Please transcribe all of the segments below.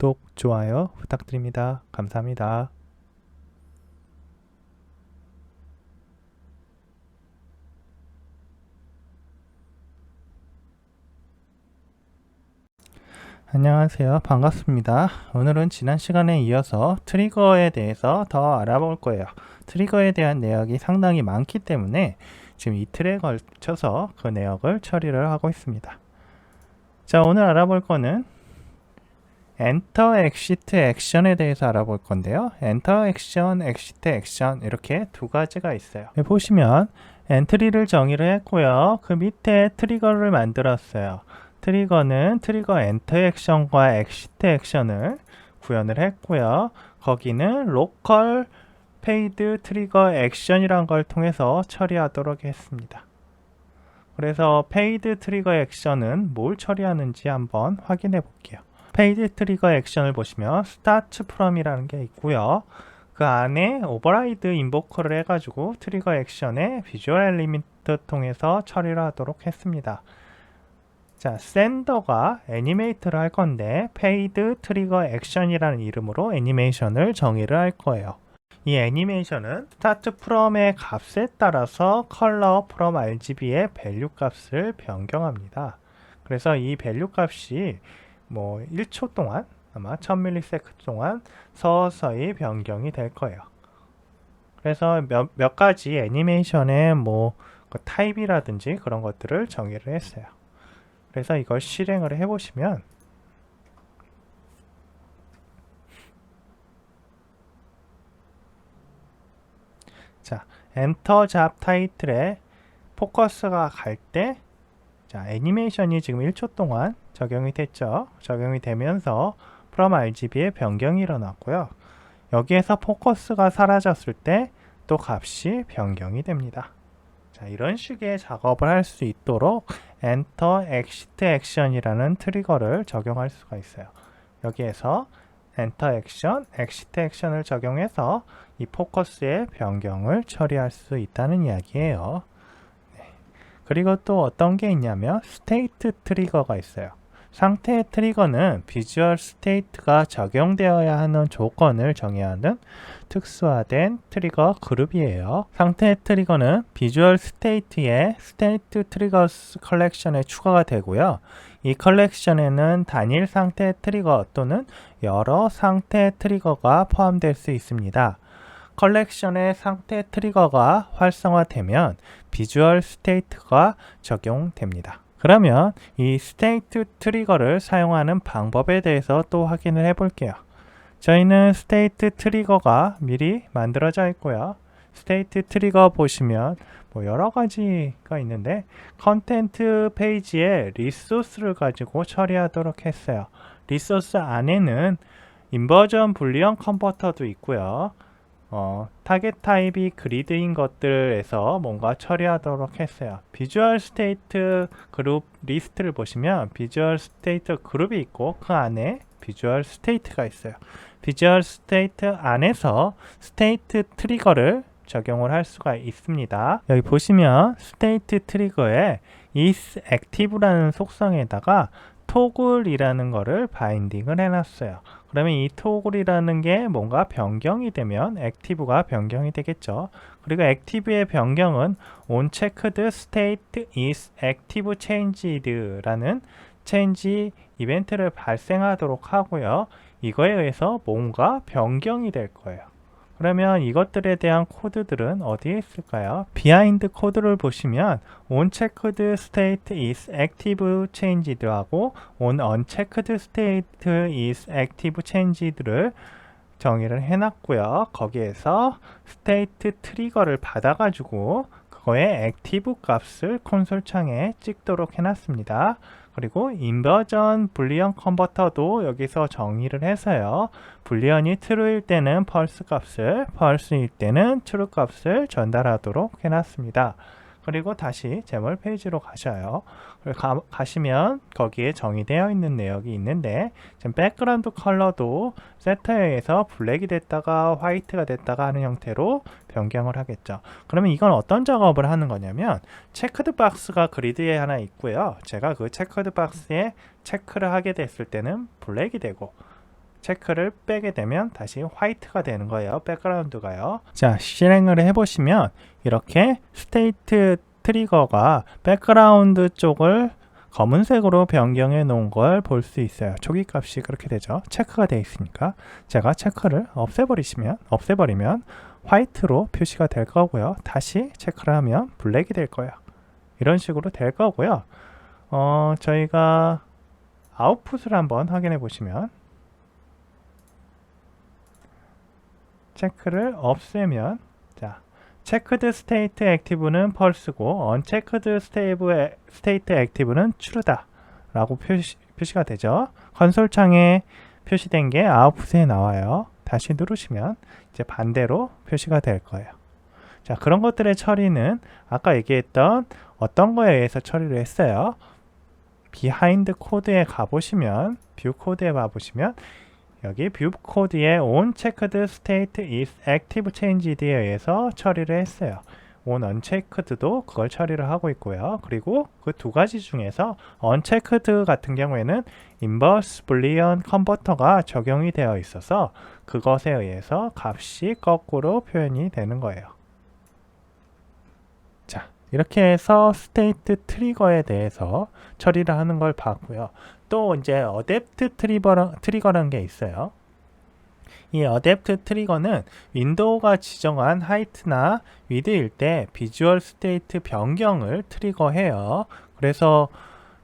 구독, 좋아요 부탁드립니다. 감사합니다. 안녕하세요. 반갑습니다. 오늘은 지난 시간에 이어서 트리거에 대해서 더 알아볼 거예요. 트리거에 대한 내역이 상당히 많기 때문에 지금 이틀에 걸쳐서 그 내역을 처리를 하고 있습니다. 자, 오늘 알아볼 거는 엔터 엑시트 액션에 대해서 알아볼 건데요. 엔터 액션, 엑시트 액션 이렇게 두 가지가 있어요. 보시면 엔트리를 정의를 했고요. 그 밑에 트리거를 만들었어요. 트리거는 트리거 엔터 액션과 엑시트 액션을 구현을 했고요. 거기는 로컬 페이드 트리거 액션이란 걸 통해서 처리하도록 했습니다. 그래서 페이드 트리거 액션은 뭘 처리하는지 한번 확인해 볼게요. 페이드 트리거 액션을 보시면 스타트 프롬이라는 게 있고요. 그 안에 오버라이드 인보커를 해가지고 트리거 액션의 비주얼 엘리먼트 통해서 처리를 하도록 했습니다. 자, 샌더가 애니메이트를 할 건데 페이드 트리거 액션이라는 이름으로 애니메이션을 정의를 할 거예요. 이 애니메이션은 스타트 프롬의 값에 따라서 컬러 프롬 RGB의 밸류 값을 변경합니다. 그래서 이 밸류 값이 1초 동안 아마 1000ms 동안 서서히 변경이 될 거예요. 그래서 몇 가지 애니메이션의 그 타입이라든지 그런 것들을 정의를 했어요. 그래서 이걸 실행을 해보시면 자, 엔터 잡 타이틀에 포커스가 갈 때 자, 애니메이션이 지금 1초 동안 적용이 됐죠. 적용이 되면서 프롬 RGB의 변경이 일어났고요. 여기에서 포커스가 사라졌을 때 또 값이 변경이 됩니다. 자, 이런 식의 작업을 할 수 있도록 엔터 엑시트 액션이라는 트리거를 적용할 수가 있어요. 여기에서 엔터 액션, 엑시트 액션을 적용해서 이 포커스의 변경을 처리할 수 있다는 이야기예요. 그리고 또 어떤 게 있냐면 스테이트 트리거가 있어요. 상태의 트리거는 비주얼 스테이트가 적용되어야 하는 조건을 정의하는 특수화된 트리거 그룹이에요. 상태의 트리거는 비주얼 스테이트의 스테이트 트리거스 컬렉션에 추가가 되고요. 이 컬렉션에는 단일 상태 트리거 또는 여러 상태 트리거가 포함될 수 있습니다. 컬렉션의 상태 트리거가 활성화되면 비주얼 스테이트가 적용됩니다. 그러면 이 스테이트 트리거를 사용하는 방법에 대해서 또 확인을 해 볼게요. 저희는 스테이트 트리거가 미리 만들어져 있고요. 스테이트 트리거 보시면 여러 가지가 있는데 컨텐트 페이지에 리소스를 가지고 처리하도록 했어요. 리소스 안에는 인버전 불리언 컨버터도 있고요. 타겟 타입이 그리드인 것들에서 뭔가 처리하도록 했어요. 비주얼 스테이트 그룹 리스트를 보시면 비주얼 스테이트 그룹이 있고 그 안에 비주얼 스테이트가 있어요. 비주얼 스테이트 안에서 스테이트 트리거를 적용을 할 수가 있습니다. 여기 보시면 스테이트 트리거에 is active라는 속성에다가 토글이라는 거를 바인딩을 해놨어요. 그러면 이 토글이라는 게 뭔가 변경이 되면 액티브가 변경이 되겠죠. 그리고 액티브의 변경은 onChecked state is active changed라는 체인지 이벤트를 발생하도록 하고요. 이거에 의해서 뭔가 변경이 될 거예요. 그러면 이것들에 대한 코드들은 어디에 있을까요? 비하인드 코드를 보시면 onChecked state is active changed 하고 onUnchecked state is active changed를 정의를 해놨고요. 거기에서 state 트리거를 받아가지고 그거의 active 값을 콘솔 창에 찍도록 해놨습니다. 그리고 인버전 불리언 컨버터도 여기서 정의를 해서요. 불리언이 true일 때는 false 값을, false일 때는 true 값을 전달하도록 해놨습니다. 그리고 다시 제몰 페이지로 가셔요. 가시면 거기에 정의되어 있는 내역이 있는데 지금 백그라운드 컬러도 세터에 의해서 블랙이 됐다가 화이트가 됐다가 하는 형태로 변경을 하겠죠. 그러면 이건 어떤 작업을 하는 거냐면 체크드 박스가 그리드에 하나 있고요. 제가 그 체크드 박스에 체크를 하게 됐을 때는 블랙이 되고 체크를 빼게 되면 다시 화이트가 되는 거예요. 백그라운드가요. 자, 실행을 해보시면 이렇게 스테이트 트리거가 백그라운드 쪽을 검은색으로 변경해 놓은 걸 볼 수 있어요. 초기 값이 그렇게 되죠. 체크가 되어 있으니까 제가 체크를 없애버리면 화이트로 표시가 될 거고요. 다시 체크를 하면 블랙이 될 거예요. 이런 식으로 될 거고요. 저희가 아웃풋을 한번 확인해 보시면 체크를 없애면 자, 체크드 스테이트 액티브는 펄스고 언체크드 스테이트 액티브는 true다 라고 표시가 되죠. 컨솔 창에 표시된 게 아웃풋에 나와요. 다시 누르시면 이제 반대로 표시가 될 거예요. 자, 그런 것들의 처리는 아까 얘기했던 어떤 거에 의해서 처리를 했어요. 비하인드 코드에 가보시면 뷰 코드에 가보시면 여기 뷰 코드에 on checked state is active changed에 의해서 처리를 했어요. on unchecked도 그걸 처리를 하고 있고요. 그리고 그 두 가지 중에서 unchecked 같은 경우에는 inverse boolean converter가 적용이 되어 있어서 그것에 의해서 값이 거꾸로 표현이 되는 거예요. 자, 이렇게 해서 스테이트 트리거에 대해서 처리를 하는 걸 봤고요. 또 이제 어댑트 트리거라는 게 있어요. 이 어댑트 트리거는 윈도우가 지정한 하이트나 위드일 때 비주얼 스테이트 변경을 트리거해요. 그래서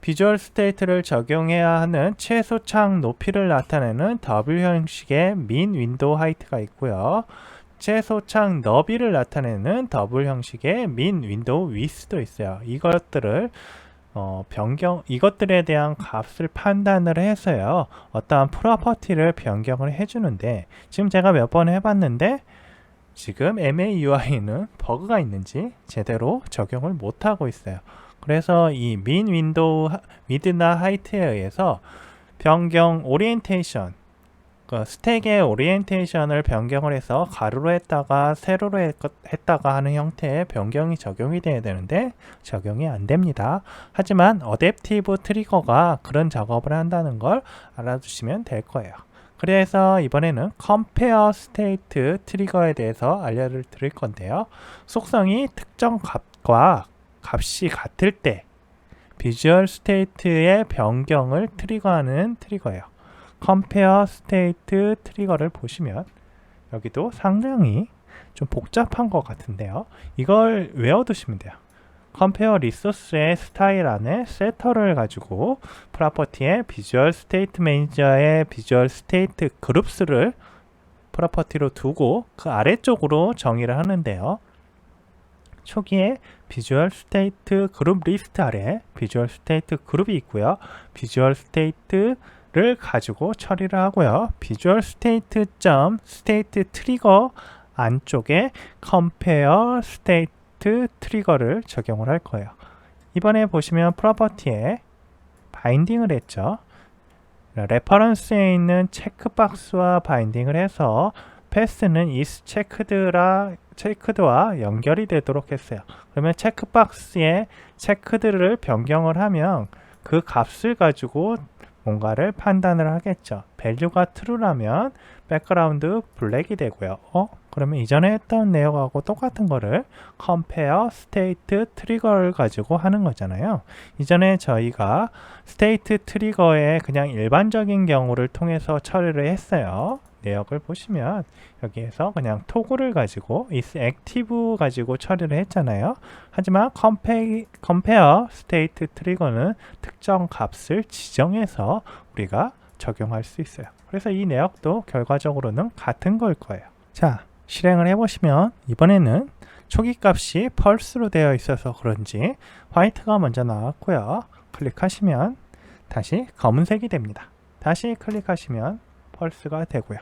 비주얼 스테이트를 적용해야 하는 최소 창 높이를 나타내는 W 형식의 min 윈도우 하이트가 있고요. 최소 창 너비를 나타내는 더블 형식의 min 윈도우 위스도 있어요. 이것들을 이것들에 대한 값을 판단을 해서요. 어떠한 프로퍼티를 변경을 해주는데 지금 제가 몇 번 해봤는데 지금 MAUI는 버그가 있는지 제대로 적용을 못하고 있어요. 그래서 이 min 윈도우 위드나 하이트에 의해서 변경 오리엔테이션 스택의 오리엔테이션을 변경을 해서 가로로 했다가 세로로 했다가 하는 형태의 변경이 적용이 돼야 되는데 적용이 안 됩니다. 하지만 어댑티브 트리거가 그런 작업을 한다는 걸 알아두시면 될 거예요. 그래서 이번에는 compare state 트리거에 대해서 알려드릴 건데요. 속성이 특정 값과 값이 같을 때 비주얼 스테이트의 변경을 트리거하는 트리거예요. compare state 트리거를 보시면 여기도 상당히 좀 복잡한 것 같은데요. 이걸 외워두시면 돼요. compare resource의 스타일 안에 setter를 가지고 프로퍼티의 visual state manager의 visual state groups를 프로퍼티로 두고 그 아래쪽으로 정의를 하는데요. 초기에 비주얼 스테이트 그룹 리스트 아래 비주얼 스테이트 그룹이 있고요. 비주얼 스테이트를 가지고 처리를 하고요. 비주얼 스테이트 스테이트 트리거 안쪽에 compare state 트리거를 적용을 할 거예요. 이번에 보시면 프로퍼티에 바인딩을 했죠. 레퍼런스에 있는 체크박스와 바인딩을 해서 패스는 is checked와 연결이 되도록 했어요. 그러면 체크박스에 checked를 변경을 하면 그 값을 가지고 뭔가를 판단을 하겠죠. 밸류가 true라면 백그라운드 블랙이 되고요. 그러면 이전에 했던 내용하고 똑같은 거를 compare state trigger를 가지고 하는 거잖아요. 이전에 저희가 state trigger의 그냥 일반적인 경우를 통해서 처리를 했어요. 내역을 보시면 여기에서 그냥 토글을 가지고 is active 가지고 처리를 했잖아요. 하지만 compare state trigger는 특정 값을 지정해서 우리가 적용할 수 있어요. 그래서 이 내역도 결과적으로는 같은 걸 거예요. 자, 실행을 해보시면 이번에는 초기 값이 펄스로 되어 있어서 그런지 화이트가 먼저 나왔고요. 클릭하시면 다시 검은색이 됩니다. 다시 클릭하시면 펄스가 되고요.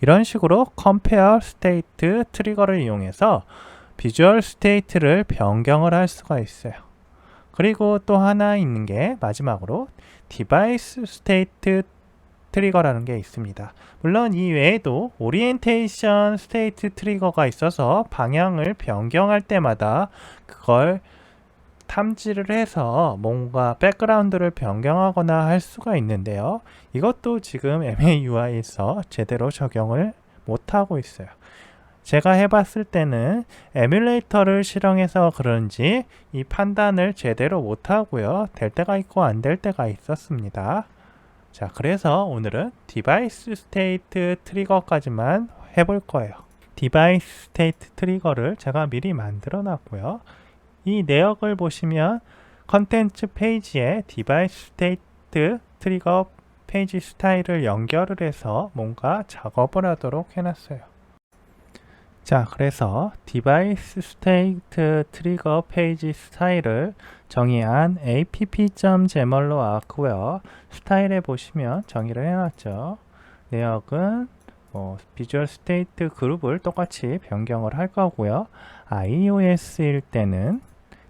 이런 식으로 compare state 트리거를 이용해서 비주얼 스테이트를 변경을 할 수가 있어요. 그리고 또 하나 있는 게 마지막으로 디바이스 스테이트 트리거라는 게 있습니다. 물론 이 외에도 오리엔테이션 스테이트 트리거가 있어서 방향을 변경할 때마다 그걸 탐지를 해서 뭔가 백그라운드를 변경하거나 할 수가 있는데요. 이것도 지금 MAUI에서 제대로 적용을 못하고 있어요. 제가 해봤을 때는 에뮬레이터를 실행해서 그런지 이 판단을 제대로 못하고요. 될 때가 있고 안 될 때가 있었습니다. 자, 그래서 오늘은 디바이스 스테이트 트리거까지만 해볼 거예요. 디바이스 스테이트 트리거를 제가 미리 만들어 놨고요. 이 내역을 보시면 컨텐츠 페이지에 디바이스 스테이트 트리거 페이지 스타일을 연결을 해서 뭔가 작업을 하도록 해놨어요. 자, 그래서 디바이스 스테이트 트리거 페이지 스타일을 정의한 app.xml로 왔고요. 스타일에 보시면 정의를 해놨죠. 내역은 비주얼 스테이트 그룹을 똑같이 변경을 할 거고요. iOS일 때는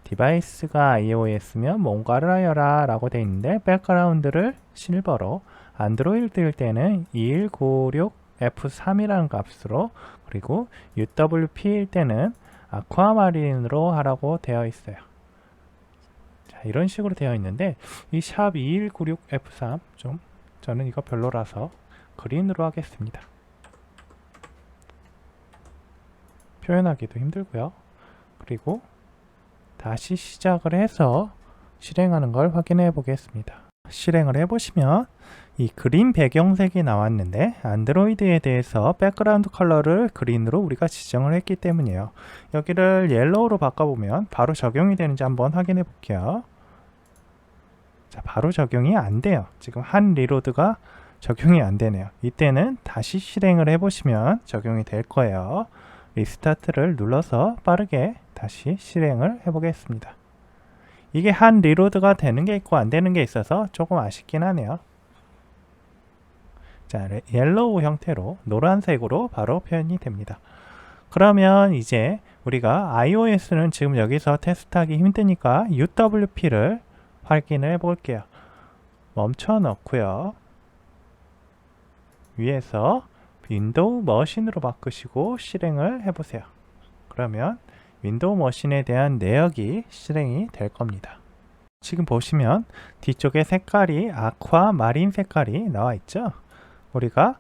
디바이스가 iOS면 뭔가를 하여라 라고 되어 있는데 백그라운드를 실버로, 안드로이드일 때는 2196F3이라는 값으로, 그리고 UWP일 때는 아쿠아마린으로 하라고 되어 있어요. 자, 이런 식으로 되어 있는데 이 샵 2196F3 좀 저는 이거 별로라서 그린으로 하겠습니다. 표현하기도 힘들고요. 그리고 다시 시작을 해서 실행하는 걸 확인해 보겠습니다. 실행을 해보시면 이 그린 배경색이 나왔는데 안드로이드에 대해서 백그라운드 컬러를 그린으로 우리가 지정을 했기 때문이에요. 여기를 옐로우로 바꿔보면 바로 적용이 되는지 한번 확인해 볼게요. 자, 바로 적용이 안 돼요. 지금 한 리로드가 적용이 안 되네요. 이때는 다시 실행을 해보시면 적용이 될 거예요. 리스타트를 눌러서 빠르게 다시 실행을 해보겠습니다. 이게 한 리로드가 되는 게 있고 안 되는 게 있어서 조금 아쉽긴 하네요. 자, 옐로우 형태로 노란색으로 바로 표현이 됩니다. 그러면 이제 우리가 iOS는 지금 여기서 테스트하기 힘드니까 UWP를 확인을 해 볼게요. 멈춰 놓고요. 위에서 윈도우 머신으로 바꾸시고 실행을 해보세요. 그러면 윈도우 머신에 대한 내역이 실행이 될 겁니다. 지금 보시면 뒤쪽에 색깔이 아쿠아 마린 색깔이 나와 있죠. 우리가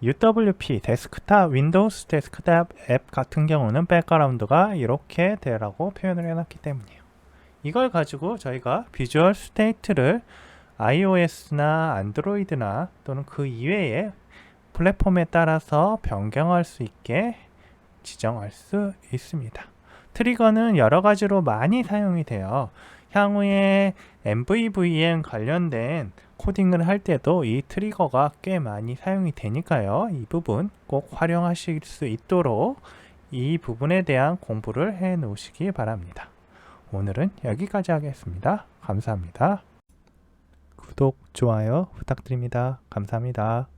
UWP 데스크탑 윈도우스 데스크탑 앱 같은 경우는 백그라운드가 이렇게 되라고 표현을 해놨기 때문이에요. 이걸 가지고 저희가 비주얼 스테이트를 iOS나 안드로이드나 또는 그 이외의 플랫폼에 따라서 변경할 수 있게 지정할 수 있습니다. 트리거는 여러 가지로 많이 사용이 돼요. 향후에 MVVM 관련된 코딩을 할 때도 이 트리거가 꽤 많이 사용이 되니까요. 이 부분 꼭 활용하실 수 있도록 이 부분에 대한 공부를 해 놓으시기 바랍니다. 오늘은 여기까지 하겠습니다. 감사합니다. 구독, 좋아요 부탁드립니다. 감사합니다.